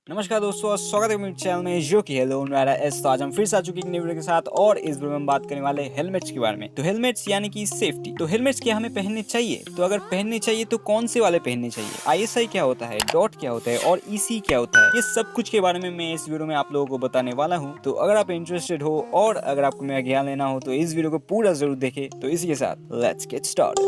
नमस्कार दोस्तों और स्वागत है मेरे चैनल में जो कि हेलो मेरा एस। तो आज हम फिर से आ चुके हैं एक नई वीडियो के साथ और इस वीडियो में हम बात करने वाले हेलमेट्स के बारे में। तो हेलमेट्स यानी कि सेफ्टी। तो हेलमेट्स क्या हमें पहनने चाहिए? तो अगर पहनने चाहिए तो कौन से वाले पहनने चाहिए, आईएसआई क्या होता है, डॉट क्या होता है और ईसी क्या होता है, ये सब कुछ के बारे में मैं इस वीडियो में आप लोगों को बताने वाला हूँ। तो अगर आप इंटरेस्टेड हो और अगर आपको मेरा ज्ञान लेना हो तो इस वीडियो को पूरा जरूर देखे। तो इसी के साथ लेट्स गेट स्टार्ट।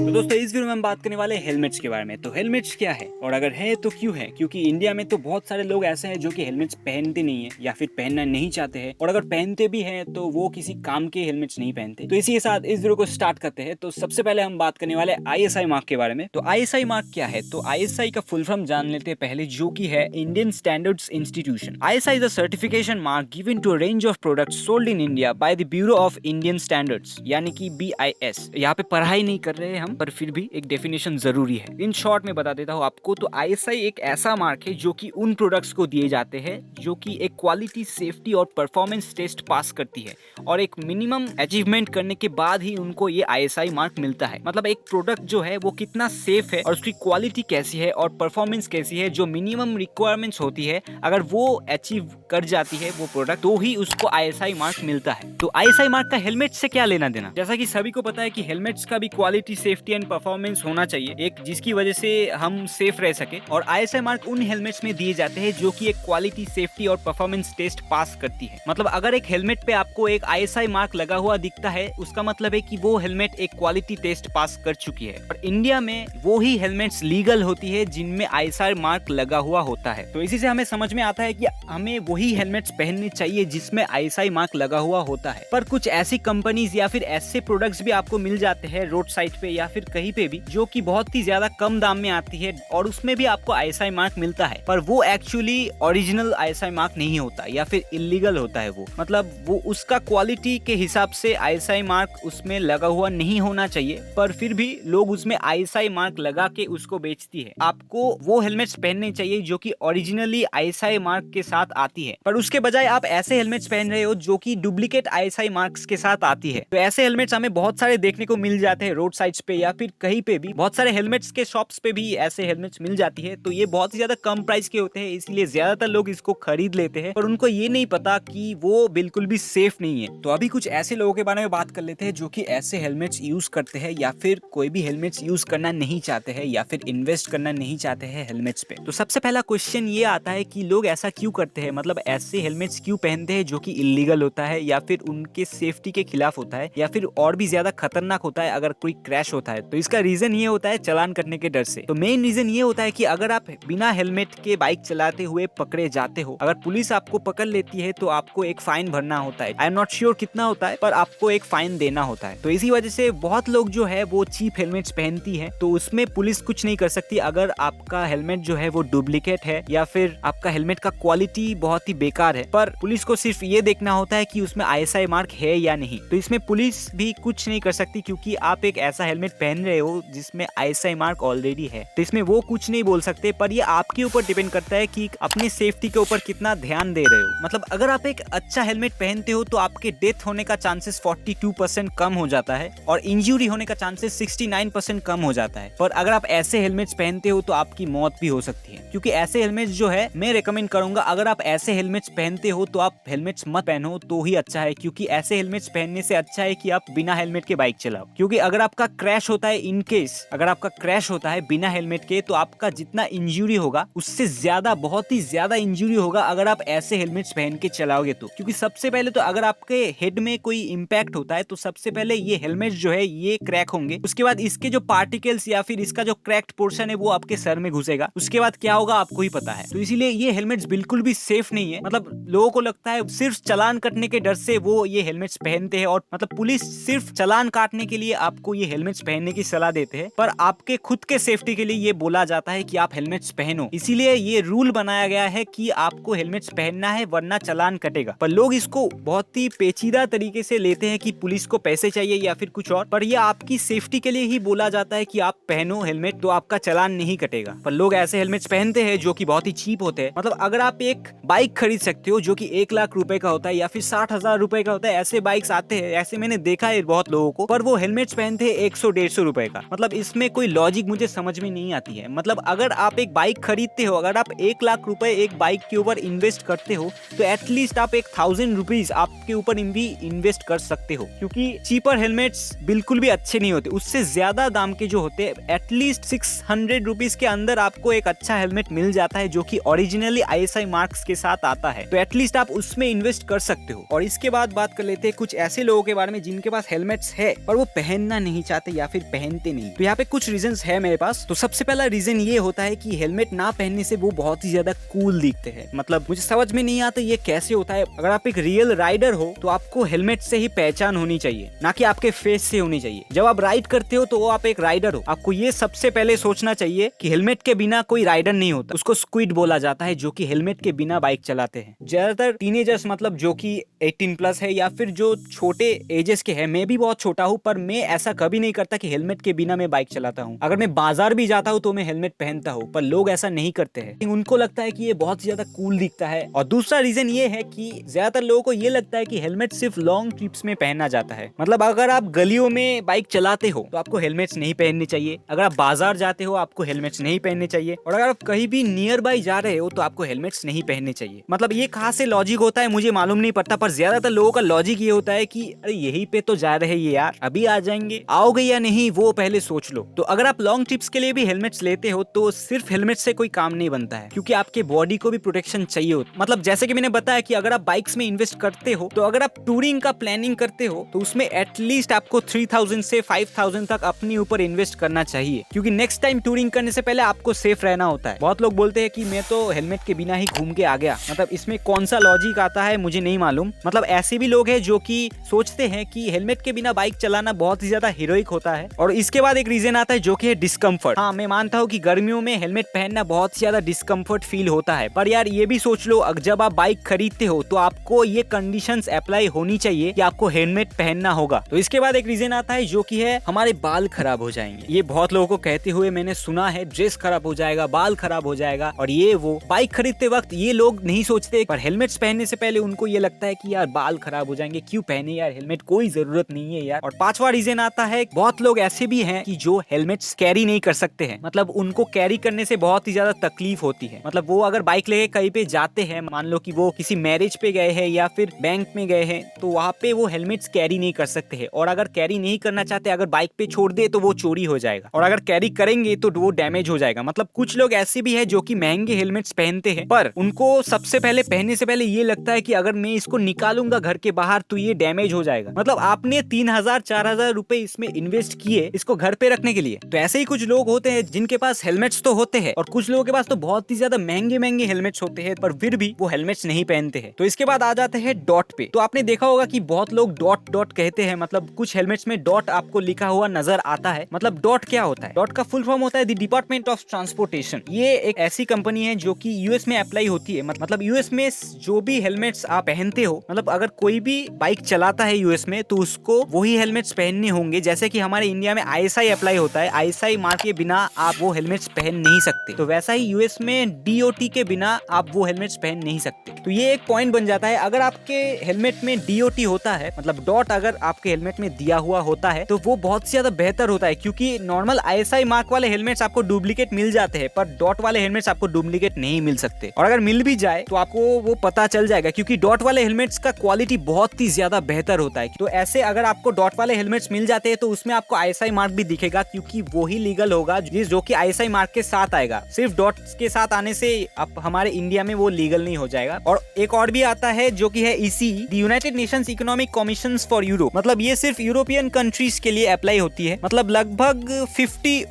तो दोस्तों इस वीडियो में हम बात करने वाले हेलमेट्स के बारे में। तो हेलमेट्स क्या है और अगर है तो क्यों है? क्योंकि इंडिया में तो बहुत सारे लोग ऐसे हैं जो कि हेलमेट्स पहनते नहीं है या फिर पहनना नहीं चाहते हैं, और अगर पहनते भी हैं तो वो किसी काम के हेलमेट्स नहीं पहनते। तो इसी के साथ इस वीडियो को स्टार्ट करते हैं। तो सबसे पहले हम बात करने वाले आईएसआई मार्क के बारे में। तो आईएसआई मार्क क्या है? तो आईएसआई का फुल फॉर्म जान लेते हैं पहले, जो की है Indian standards institution. ISI is a certification mark given to a range of products sold in India by the bureau of Indian standards, यानी कि BIS। यहाँ पे पढ़ाई नहीं कर रहे हैं हम, पर फिर भी एक डेफिनेशन जरूरी है। इन शॉर्ट में बता देता हूँ आपको। तो आईएसआई एक ऐसा मार्क है जो कि उन प्रोडक्ट्स को दिए जाते हैं जो कि एक क्वालिटी, सेफ्टी और परफॉर्मेंस टेस्ट पास करती है, और एक मिनिमम अचीवमेंट करने के बाद ही उनको ये आईएसआई मार्क मिलता है। मतलब एक प्रोडक्ट जो है वो कितना सेफ है और उसकी क्वालिटी कैसी है और परफॉर्मेंस कैसी है, जो मिनिमम रिक्वायरमेंट्स होती है, अगर वो अचीव कर जाती है वो प्रोडक्ट, तो ही उसको आईएसआई मार्क मिलता है। तो आईएसआई मार्क का हेलमेट से क्या लेना देना? जैसा कि सभी को पता है कि हेलमेट्स का भी क्वालिटी, सेफ्टी एंड परफॉर्मेंस होना चाहिए एक, जिसकी वजह से हम सेफ रह सके। और आईएसआई मार्क उन हेलमेट्स में दिए जाते हैं जो कि एक क्वालिटी, सेफ्टी और परफॉर्मेंस टेस्ट पास करती है। मतलब अगर एक हेलमेट पे आपको एक आईएसआई मार्क लगा हुआ दिखता है, उसका मतलब है कि वो हेलमेट एक क्वालिटी टेस्ट पास कर चुकी है। और इंडिया में वो ही हेलमेट्स लीगल होती है जिनमें आईएसआई मार्क लगा हुआ होता है। तो इसी से हमें समझ में आता है कि हमें वही हेलमेट्स पहनने चाहिए जिसमें आईएसआई मार्क लगा हुआ होता है। पर कुछ ऐसी कंपनीज या फिर ऐसे प्रोडक्ट्स भी आपको मिल जाते हैं रोड साइड पे या फिर कहीं पे भी, जो कि बहुत ही ज्यादा कम दाम में आती है और उसमें भी आपको आईएसआई मार्क मिलता है, पर वो एक्चुअली ओरिजिनल आईएसआई मार्क नहीं होता या फिर इलीगल होता है। वो मतलब वो उसका क्वालिटी के हिसाब से आईएसआई मार्क उसमें लगा हुआ नहीं होना चाहिए, पर फिर भी लोग उसमें आईएसआई मार्क लगा के उसको बेचती है। आपको वो हेलमेट्स पहनने चाहिए जो कि ओरिजिनली आईएसआई मार्क के साथ आती है, पर उसके बजाय आप ऐसे हेलमेट्स पहन रहे हो जो कि डुप्लीकेट आईएसआई मार्क्स के साथ आती है। तो ऐसे हेलमेट्स हमें बहुत सारे देखने को मिल जाते हैं रोड साइड्स पे या फिर कहीं पे भी। बहुत सारे हेलमेट्स के शॉप्स पे भी ऐसे हेलमेट्स मिल जाती है। तो ये बहुत ही ज्यादा कम प्राइस के होते हैं, इसलिए ज्यादातर लोग इसको खरीद लेते हैं, पर उनको ये नहीं पता कि वो बिल्कुल भी सेफ नहीं है। तो अभी कुछ ऐसे लोगों के बारे में बात कर लेते हैं जो कि ऐसे हेलमेट्स यूज करते हैं या फिर कोई भी हेलमेट्स यूज करना नहीं चाहते हैं या फिर इन्वेस्ट करना नहीं चाहते हैं हेलमेट्स पे। तो सबसे पहला क्वेश्चन ये आता है कि लोग ऐसा क्यों करते हैं, मतलब ऐसे हेलमेट्स क्यों पहनते हैं जो कि इलीगल होता है या फिर उनके सेफ्टी के खिलाफ होता है या फिर और भी ज्यादा खतरनाक होता है अगर कोई क्रैश होता है। तो इसका रीजन ये होता है चालान करने के डर से। तो मेन रीजन ये होता है कि अगर आप बिना हेलमेट के बाइक चलाते हुए पकड़े जाते हो, अगर पुलिस आपको पकड़ लेती है तो आपको एक फाइन भरना होता है। आई एम नॉट श्योर कितना होता है, पर आपको एक फाइन देना होता है। तो इसी वजह से बहुत लोग जो है वो चीप हेलमेट्स पहनती है, तो उसमें पुलिस कुछ नहीं कर सकती अगर आपका हेलमेट जो है वो डुप्लीकेट है या फिर आपका हेलमेट का क्वालिटी बहुत ही बेकार है। पर पुलिस को सिर्फ ये देखना होता है कि उसमें आईएसआई मार्क है या नहीं। तो इसमें पुलिस भी कुछ नहीं कर सकती क्योंकि आप एक ऐसा हेलमेट पहन रहे हो जिसमें आईएसआई मार्क ऑलरेडी है। तो इसमें वो कुछ नहीं बोल सकते, पर ये आपके ऊपर डिपेंड करता है कि अपने सेफ्टी के ऊपर कितना ध्यान दे रहे हो। मतलब अगर आप एक अच्छा हेलमेट पहनते हो तो आपके डेथ होने का चांसेस 42% कम हो जाता है और इंजरी होने का चांसेस 69% कम हो जाता है। पर अगर आप ऐसे हेलमेट्स पहनते हो तो आपकी मौत भी हो सकती है। क्योंकि ऐसे हेलमेट्स जो है, मैं रेकमेंड करूंगा अगर आप ऐसे हेलमेट्स पहनते हो तो आप हेलमेट्स मत पहनो तो ही अच्छा है। क्योंकि ऐसे हेलमेट्स पहनने से अच्छा है कि आप बिना हेलमेट के बाइक चलाओ। क्योंकि अगर आपका क्रैश होता है, इन केस अगर आपका क्रैश होता है बिना हेलमेट के, तो आपका जितना इंजरी होगा उससे ज्यादा, बहुत ही ज्यादा इंजरी होगा अगर आप ऐसे हेलमेट्स पहन के चलाओगे तो। क्योंकि सबसे पहले तो अगर आपके हेड में कोई इंपैक्ट होता है तो सबसे पहले ये हेलमेट जो है ये क्रैक होंगे, उसके बाद इसके जो पार्टिकल्स या फिर इसका जो क्रैक्ड पोर्शन है वो आपके सर में घुसेगा। उसके बाद क्या होगा आपको ही पता है। तो इसीलिए ये हेलमेट्स बिल्कुल भी सेफ नहीं है। मतलब लोगों को लगता है सिर्फ चालान कटने के डर से वो ये हेलमेट्स पहनते हैं, और मतलब पुलिस सिर्फ चालान काटने के लिए आपको ये हेलमेट्स पहनने की सलाह देते हैं, पर आपके खुद के सेफ्टी के लिए ये बोला जाता है कि आप हेलमेट्स पहनो। इसीलिए ये रूल बनाया गया है कि आपको हेलमेट्स पहनना है वरना चालान कटेगा। पर लोग इसको बहुत ही पेचीदा तरीके से लेते हैं कि पुलिस को पैसे चाहिए या फिर कुछ और, पर ये आपकी सेफ्टी के लिए ही बोला जाता है कि आप पहनो हेलमेट तो आपका चालान नहीं कटेगा। पर लोग ऐसे हेलमेट्स पहनते हैं जो कि बहुत ही चीप होते हैं। मतलब अगर आप एक बाइक खरीद सकते हो जो कि 1 लाख रुपए का होता है या फिर 60,000 रुपए का होता है, ऐसे बाइक्स आते हैं, ऐसे मैंने देखा है बहुत लोगों को, पर वो हेलमेट्स पहनते हैं 100-150 250 रुपए का। मतलब इसमें कोई लॉजिक मुझे समझ में नहीं आती है। मतलब अगर आप एक बाइक खरीदते हो, अगर आप 1 लाख रुपए एक बाइक के ऊपर इन्वेस्ट करते हो, तो एटलीस्ट आप 1000 रुपीज आपके ऊपर भी इन्वेस्ट कर सकते हो, क्योंकि चीपर हेलमेट्स बिल्कुल भी अच्छे नहीं होते। उससे ज्यादा दाम के जो होते हैं, एटलीस्ट 600 रुपीज के अंदर आपको एक अच्छा हेलमेट मिल जाता है, जो कि ओरिजिनली ISI मार्क्स के साथ आता है। तो एटलीस्ट आप उसमें इन्वेस्ट कर सकते हो। और इसके बाद बात कर लेते हैं कुछ ऐसे लोगों के बारे में जिनके पास हेलमेट्स है पर वो पहनना नहीं चाहते या फिर पहनते नहीं। तो यहाँ पे कुछ रीजंस है मेरे पास। तो सबसे पहला रीजन ये होता है कि हेलमेट ना पहनने से वो बहुत ही ज्यादा कूल दिखते हैं। मतलब मुझे समझ में नहीं आता ये कैसे होता है। अगर आप एक रियल राइडर हो तो आपको हेलमेट से ही पहचान होनी चाहिए, ना कि आपके फेस से होनी चाहिए। जब आप राइड करते हो तो आप एक राइडर हो, आपको ये सबसे पहले सोचना चाहिए कि हेलमेट के बिना कोई राइडर नहीं होता। उसको स्क्विड बोला जाता है, जो कि हेलमेट के बिना बाइक चलाते हैं। ज्यादातर टीनेजर्स, मतलब जो कि 18+ है या फिर जो छोटे एजेस के हैं, मैं भी बहुत छोटा हूँ, पर मैं ऐसा कभी नहीं करता कि हेलमेट के बिना मैं बाइक चलाता हूँ। अगर मैं बाजार भी जाता हूँ तो मैं हेलमेट पहनता हूँ, पर लोग ऐसा नहीं करते हैं। उनको लगता है कि ये बहुत ज्यादा कूल दिखता है। और दूसरा रीजन ये है कि ज्यादातर लोगों को ये लगता है कि हेलमेट सिर्फ लॉन्ग ट्रिप्स में पहना जाता है। मतलब अगर आप गलियों में बाइक चलाते हो तो आपको हेलमेट्स नहीं पहनने चाहिए। अगर आप बाजार जाते हो आपको हेलमेट्स नहीं पहनने चाहिए। और अगर आप कहीं भी नियर बाई जा रहे हो तो आपको हेलमेट्स नहीं पहनने चाहिए। मतलब ये कहाँ से लॉजिक होता है मुझे मालूम नहीं पड़ता, पर ज्यादातर लोगों का लॉजिक ये होता है कि अरे यहीं पे तो जा रहे हैं यार, अभी आ जाएंगे, आओगे या नहीं वो पहले सोच लो। तो अगर आप लॉन्ग ट्रिप्स के लिए भी हेलमेट्स लेते हो तो सिर्फ हेलमेट से कोई काम नहीं बनता है, क्योंकि आपके बॉडी को भी प्रोटेक्शन चाहिए होता। मतलब जैसे कि मैंने बताया कि अगर आप बाइक्स में इन्वेस्ट करते हो, तो अगर आप टूरिंग का प्लानिंग करते हो तो उसमें एटलीस्ट आपको 3000 से 5000 तक अपने ऊपर इन्वेस्ट करना चाहिए, क्योंकि नेक्स्ट टाइम टूरिंग करने से पहले आपको सेफ रहना होता है। बहुत लोग बोलते हैं कि मैं तो हेलमेट के बिना ही घूम के आ गया। मतलब इसमें कौन सा लॉजिक आता है मुझे नहीं मालूम। मतलब ऐसे भी लोग हैं जो कि सोचते हैं कि हेलमेट के बिना बाइक चलाना बहुत ही ज्यादा हीरोइक होता है। और इसके बाद एक रीजन आता है जो कि है डिस्कम्फर्ट। हाँ, मैं मानता हूँ कि गर्मियों में हेलमेट पहनना बहुत ही ज्यादा डिस्कम्फर्ट फील होता है, पर यार ये भी सोच लो जब आप बाइक खरीदते हो तो आपको ये कंडीशंस अप्लाई होनी चाहिए कि आपको हेलमेट पहनना होगा। तो इसके बाद एक रीजन आता है जो कि है हमारे बाल खराब हो जाएंगे। ये बहुत लोगों को कहते हुए मैंने सुना है, ड्रेस खराब हो जाएगा, बाल खराब हो जाएगा और ये वो। बाइक खरीदते वक्त ये लोग नहीं सोचते, पर हेलमेट्स पहनने से पहले उनको ये लगता है कि यार बाल खराब हो जाएंगे, क्यों पहने यार हेलमेट, कोई जरूरत नहीं है यार। और पांचवा रीजन आता है, बहुत लोग ऐसे भी हैं कि जो हेलमेट्स कैरी नहीं कर सकते हैं। मतलब उनको कैरी करने से बहुत ही ज्यादा तकलीफ होती है। मतलब वो अगर बाइक लेके कहीं पे जाते हैं, मान लो कि वो किसी मैरिज पे गए हैं या फिर बैंक में गए हैं, तो वहाँ पे वो हेलमेट्स कैरी नहीं कर सकते हैं। और अगर कैरी नहीं करना चाहते, अगर बाइक पे छोड़ दे तो वो चोरी हो जाएगा, और अगर कैरी करेंगे तो वो डैमेज हो जाएगा। मतलब कुछ लोग ऐसे भी है जो कि महंगे हेलमेट्स पहनते हैं, पर उनको सबसे पहले पहनने से पहले ये लगता है कि अगर मैं इसको निकालूंगा घर के बाहर तो ये डैमेज हो जाएगा। मतलब आपने 3000-4000 रुपए इसमें इन्वेस्ट किए इसको घर पे रखने के लिए। तो ऐसे ही कुछ लोग होते हैं जिनके पास हेलमेट्स तो होते हैं, और कुछ लोगों के पास तो बहुत ही ज्यादा महंगे महंगे हेलमेट्स होते हैं, पर फिर भी वो हेलमेट्स नहीं पहनते हैं। तो इसके बाद आ जाते हैं डॉट पे। तो आपने देखा होगा कि बहुत लोग डॉट डॉट कहते हैं। मतलब कुछ हेलमेट्स में डॉट आपको लिखा हुआ नजर आता है। मतलब डॉट क्या होता है? डॉट का फुल फॉर्म होता है द डिपार्टमेंट ऑफ ट्रांसपोर्टेशन। ये एक ऐसी कंपनी है जो कि यूएस में अप्लाई होती है। मतलब यूएस में जो भी हेलमेट्स आप पहनते हो, मतलब अगर कोई भी बाइक चलाता है यूएस में तो उसको वही हेलमेट्स पहनने होंगे। जैसे कि हमारे इंडिया में ISI अप्लाई होता है, ISI मार्क के बिना आप वो हेलमेट्स पहन नहीं सकते। तो वैसा ही यूएस में DOT के बिना आप वो हेलमेट्स पहन नहीं सकते। तो ये एक पॉइंट बन जाता है। अगर आपके हेलमेट में DOT होता है, मतलब डॉट अगर आपके हेलमेट में दिया हुआ होता है, तो वो बहुत ज्यादा बेहतर होता है, क्योंकि नॉर्मल ISI मार्क वाले हेलमेट्स आपको डुप्लीकेट मिल जाते हैं, पर डॉट वाले हेलमेट्स आपको डुप्लीकेट नहीं मिल सकते। और अगर मिल भी जाए तो आपको वो पता चल जाएगा, क्योंकि डॉट वाले हेलमेट्स का क्वालिटी बहुत ही ज्यादा बेहतर होता है। तो ऐसे अगर आपको डॉट वाले हेलमेट्स मिल जाते हैं तो उसमें आपको ISI मार्क भी दिखेगा, क्योंकि वो ही लीगल होगा जो कि ISI मार्क के साथ आएगा। सिर्फ डॉट के साथ आने से आप हमारे इंडिया में वो लीगल नहीं हो जाएगा। और एक और भी आता है जो कि है ECE, the United Nations economic commissions for Europe. मतलब ये सिर्फ यूरोपियन कंट्रीज के लिए अप्लाई होती है। मतलब लगभग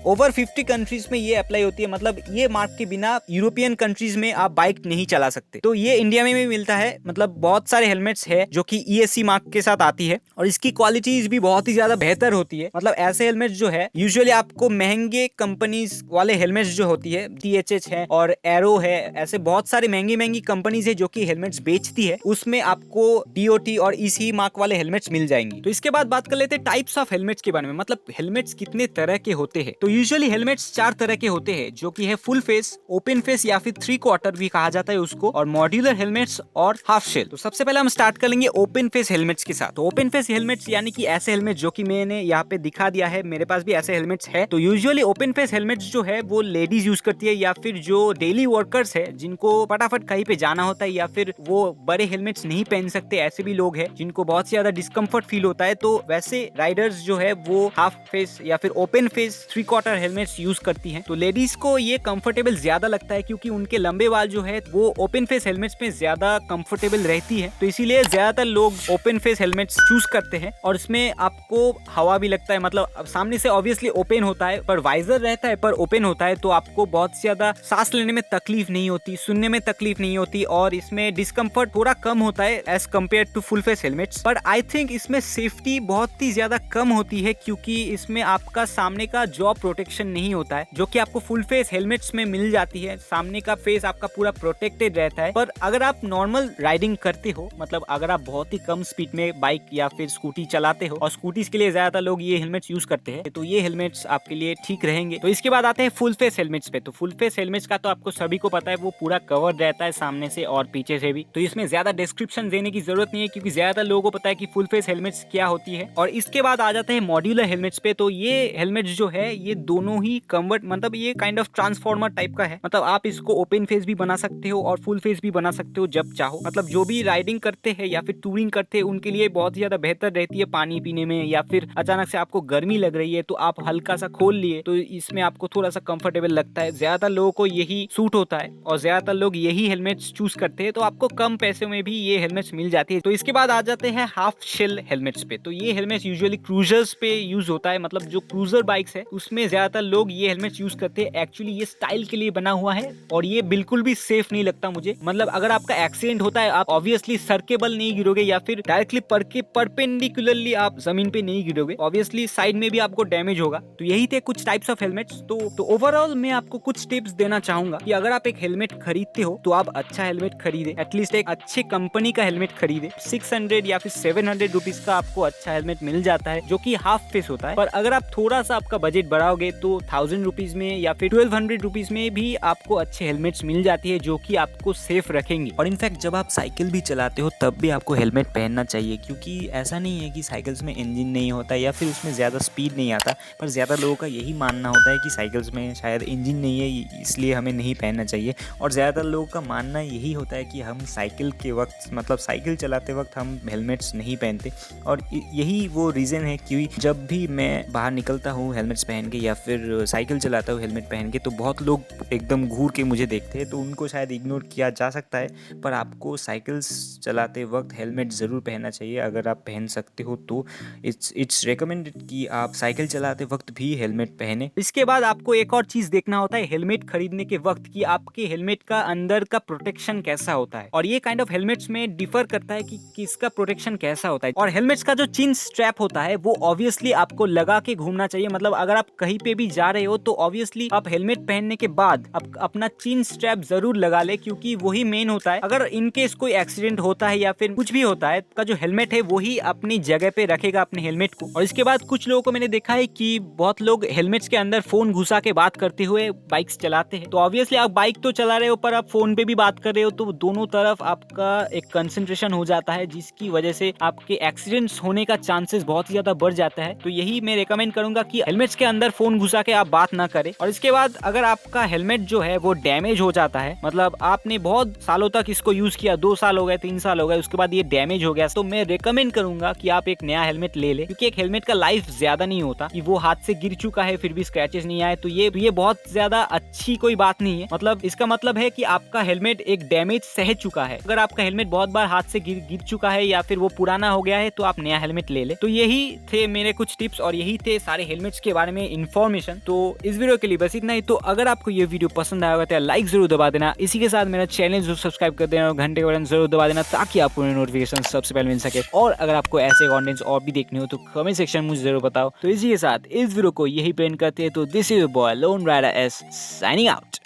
ओवर 50 कंट्रीज में ये अप्लाई होती है। मतलब ये मार्क के बिना यूरोपियन कंट्रीज में आप बाइक नहीं चला सकते। तो ये इंडिया में भी मिलता है। मतलब बहुत सारे हेलमेट्स है जो कि ESC मार्क के साथ आती है, और इसकी क्वालिटीज भी बहुत ही ज्यादा बेहतर होती है। मतलब ऐसे हेलमेट्स जो है यूजुअली आपको महंगे कंपनीज वाले हेलमेट्स जो होती है, THH है और एरो है, ऐसे बहुत सारे महंगी कंपनीज है जो कि हेलमेट्स बेचती है, उसमें आपको DOT और ECE मार्क वाले हेलमेट्स मिल जाएंगी। तो इसके बाद बात कर लेते हैं टाइप्स ऑफ हेलमेट्स के बारे में। मतलब हेलमेट्स कितने तरह के होते हैं? तो यूजुअली हेलमेट्स 4 तरह के होते हैं, जो कि है फुल फेस, ओपन फेस या फिर 3/4 भी कहा जाता है उसको, और मॉड्यूलर हेलमेट्स और हाफ शेल। तो सबसे पहले हम स्टार्ट कर लेंगे ओपन फेस हेलमेट्स के साथ। तो ओपन फेस हेलमेट्स यानी कि ऐसे हेलमेट जो कि मैंने यहाँ पे दिखा दिया है, मेरे पास भी ऐसे हेलमेट्स है। तो यूजुअली ओपन फेस हेलमेट्स जो है वो लेडीज यूज करती है, या फिर जो डेली वर्कर्स है जिनको फटाफट कहीं पे जाना होता है, या फिर वो बड़े हेलमेट्स नहीं पहन सकते, ऐसे भी लोग हैं जिनको बहुत ही ज्यादा डिस्कम्फर्ट फील होता है। तो वैसे राइडर्स जो है वो हाफ फेस या फिर ओपन फेस 3/4 हेलमेट्स यूज करती हैं। तो लेडीज को ये कंफर्टेबल ज्यादा लगता है क्योंकि उनके लंबे बाल जो है वो ओपन फेस हेलमेट्स में ज्यादा कंफर्टेबल रहती है। तो इसीलिए ज्यादातर लोग ओपन फेस हेलमेट्स चूज करते हैं। और इसमें आपको हवा भी लगता है, मतलब सामने से ऑब्वियसली ओपन होता है पर वाइजर रहता है पर ओपन होता है, तो आपको बहुत ज्यादा सांस लेने में तकलीफ नहीं होती, सुनने में तकलीफ नहीं होती, और इसमें डिस्कम्फर्ट थोड़ा कम होता है as compare to full face helmets. पर आई थिंक इसमें सेफ्टी बहुत ही ज्यादा कम होती है क्योंकि इसमें आपका सामने का जॉ प्रोटेक्शन नहीं होता है, जो कि आपको फुल फेस हेलमेट्स में मिल जाती है। सामने का फेस आपका पूरा प्रोटेक्टेड रहता है। पर अगर आप नॉर्मल राइडिंग करते हो, मतलब अगर आप बहुत ही कम स्पीड में बाइक या फिर स्कूटी चलाते हो, और स्कूटीज के लिए ज्यादातर लोग ये हेलमेट्स यूज करते हैं, तो ये हेलमेट्स आपके लिए ठीक रहेंगे। तो इसके बाद आते हैं फुल फेस हेलमेट्स पे। तो फुल फेस हेलमेट्स का तो आपको सभी को पता है, वो पूरा कवर रहता है सामने से और पीछे से भी। तो इसमें ज्यादा डिस्क्रिप्शन देने की जरूरत नहीं है क्योंकि ज्यादातर लोगों को पता है कि फुल फेस हेलमेट्स क्या होती है। और इसके बाद आ जाते हैं मॉड्यूलर हेलमेट्स पे। तो ये हेलमेट्स जो है ये दोनों ही कन्वर्ट, मतलब ये काइंड ऑफ ट्रांसफॉर्मर टाइप का है। मतलब आप इसको ओपन फेस भी बना सकते हो और फुल फेस भी बना सकते हो जब चाहो। मतलब जो भी राइडिंग करते हैं या फिर टूरिंग करते हैं उनके लिए बहुत ही ज्यादा बेहतर रहती है पानी पीने में, या फिर अचानक से आपको गर्मी लग रही है तो आप हल्का सा खोल लिए तो इसमें आपको थोड़ा सा कंफर्टेबल लगता है। ज्यादातर लोगों को यही सूट होता है और ज्यादातर लोग यही हेलमेट्स चूज करते हैं। तो आपको कम पैसे में भी ये हेलमेट्स मिल जाती है। तो इसके बाद आ जाते हैं हाफ शेल हेलमेट्स पे। तो ये हेलमेट्स यूजुअली क्रूजर्स पे यूज होता है, मतलब जो क्रूजर बाइक्स है उसमें ज्यादातर लोग ये हेलमेट्स यूज करते हैं। एक्चुअली ये स्टाइल के लिए बना हुआ है और ये बिल्कुल भी सेफ नहीं लगता मुझे। मतलब अगर आपका एक्सीडेंट होता है, आप ऑब्वियसली सर के बल नहीं गिरोगे या फिर डायरेक्टली परपेंडिकुलरली आप जमीन पे नहीं गिरोगे, ऑब्वियसली साइड में भी आपको डैमेज होगा। तो यही थे कुछ टाइप्स ऑफ हेलमेट्स। तो ओवरऑल मैं आपको कुछ टिप्स देना चाहूंगा कि अगर आप एक हेलमेट खरीदते हो तो आप अच्छा हेलमेट खरीदे, एटलीस्ट एक अच्छे कंपनी का हेलमेट खरीदे। 600 या फिर 700 रुपीज का आपको अच्छा हेलमेट मिल जाता है जो कि हाफ फेस होता है। पर अगर आप थोड़ा सा आपका बजट बढ़ाओगे तो 1000 रुपीज में या फिर 1200 रुपीज में भी आपको अच्छे हेलमेट्स मिल जाती है जो कि आपको सेफ रखेंगे। और इनफैक्ट जब आप साइकिल भी चलाते हो तब भी आपको हेलमेट पहनना चाहिए, क्योंकि ऐसा नहीं है कि साइकिल्स में इंजन नहीं होता या फिर उसमें ज़्यादा स्पीड नहीं आता, पर ज़्यादा लोगों का यही मानना होता है कि साइकिल्स में शायद इंजन नहीं है इसलिए हमें नहीं पहनना चाहिए। और ज़्यादातर लोगों का मानना यही होता है कि हम साइकिल के वक्त, मतलब साइकिल चलाते वक्त हम हेलमेट्स नहीं पहनते। और यही वो रीज़न है कि जब भी मैं बाहर निकलता हूँ हेलमेट्स पहन के या फिर साइकिल चलाता हूँ हेलमेट पहन के, तो बहुत लोग एकदम घूर के मुझे देखते हैं। तो उनको शायद इग्नोर किया जा सकता है, पर आपको साइकिल्स चलाते वक्त हेलमेट ज़रूर पहनना चाहिए। अगर आप पहन सकते हो तो इट्स रिकमेंडेड कि आप साइकिल चलाते वक्त भी हेलमेट पहने। इसके बाद आपको एक और चीज़ देखना होता है हेलमेट खरीदने के वक्त कि आपके हेलमेट का अंदर का प्रोटेक्शन कैसा होता है। और ये काइंड ऑफ हेलमेट्स में डिफर करता है कि किसका प्रोटेक्शन कैसा होता है। और हेलमेट्स का जो चिन स्ट्रैप होता है वो ऑब्वियसली आपको लगा के घूमना चाहिए। मतलब अगर आप कहीं पे भी जा रहे हो तो ऑब्वियसली आप हेलमेट पहनने के बाद अपना चिन स्ट्रैप जरूर लगा ले, क्योंकि वही मेन होता है। अगर इनकेस कोई एक्सीडेंट होता है या फिर कुछ भी होता है, का जो हेलमेट है वही अपनी जगह पे रखेगा अपने हेलमेट को। और इसके बाद कुछ लोगों को मैंने देखा है कि बहुत लोग हेलमेट्स के अंदर फोन घुसा के बात करते हुए बाइक्स चलाते हैं। तो ऑब्वियसली आप बाइक तो चला रहे हो पर आप फोन पे भी बात कर रहे हो, तो दोनों तरफ आपका एक कंसंट्रेशन हो जाता है जिसकी वजह से आपके एक्सीडेंट्स होने का चांसेस बहुत ही ज्यादा बढ़ जाता है। तो यही मैं रेकमेंड करूंगा कि हेलमेट्स के अंदर फोन घुसा के आप बात ना करें। और इसके बाद अगर आपका हेलमेट जो है वो डैमेज हो जाता है, मतलब आपने बहुत सालों तक इसको यूज किया, 2 साल हो गए, 3 साल हो गए, उसके बाद ये डैमेज हो गया, तो मैं रेकमेंड करूंगा कि आप एक नया हेलमेट ले ले। क्योंकि एक हेलमेट का लाइफ ज्यादा नहीं होता कि वो हाथ से गिर चुका है फिर भी स्क्रैचेस नहीं आए, तो ये बहुत ज्यादा अच्छी कोई बात नहीं है। मतलब इसका मतलब है कि आपका हेलमेट एक डैमेज सह चुका है। अगर आपका हेलमेट बहुत बार हाथ से गिर चुका है या फिर वो पुराना हो गया है तो आप नया हेलमेट ले ले। तो यही थे मेरे कुछ टिप्स और यही थे सारे हेलमेट्स के बारे में इन्फॉर्मेशन। तो इस वीडियो के लिए बस इतना ही। तो अगर आपको ये वीडियो पसंद आया होगा तो लाइक जरूर दबा देना। इसी के साथ मेरा चैनल जरूर सब्सक्राइब कर देना और घंटे का बटन जरूर दबा देना ताकि आपको नोटिफिकेशन सबसे पहले मिल सके। और अगर आपको ऐसे कंटेंट्स और भी देखने हो तो कमेंट सेक्शन में मुझे जरूर बताओ। तो इसी के साथ इस वीडियो को यही पेंट करते हैं। तो this is your boy Lone Rider is signing out.